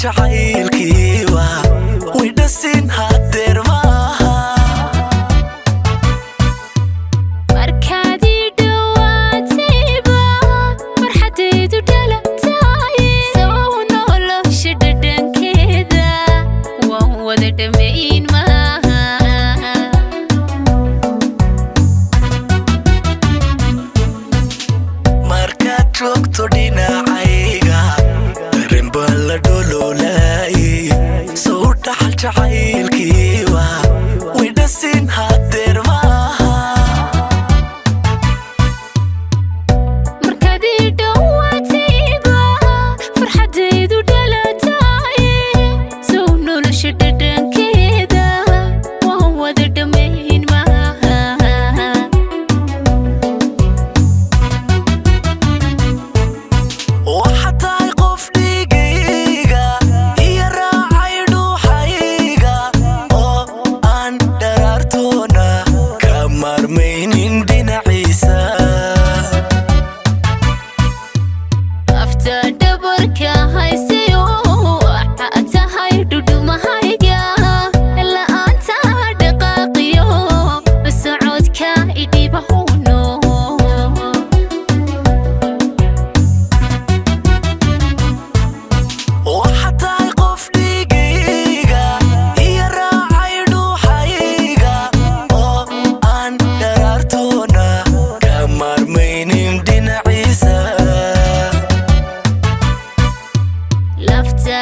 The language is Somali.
jacaylkiiba way dhasin hadeer maaha markaad ii dhawaatayba farxadaydu dhalataay soo nolosha dhadhankeeda waan wada dhamayn maaha markaad joogto dhinacayga dareen baa la dhololaayay soo dhaxal jacaylkiiba way dhasin hadeer maaha markaad ii dhawaatayba farxadaydu dhalataay soo nolosha dhadhankeeda waan wada dhamayn maaha waxaad tahay qof dhigayga iyo raacay dhuuxayga oo aan dharaartoona ka maarmaynin dhinaciisa afta dhabarka haysayo waxaa tahay dhudhumahayga la'aanta dhaqaaqiyo socodka idhibahuno waxaad tahay qof dhigayga iyo raacay dhuuxayga oo aan dharaartoona ka maarmaynin dhinaciisa lafta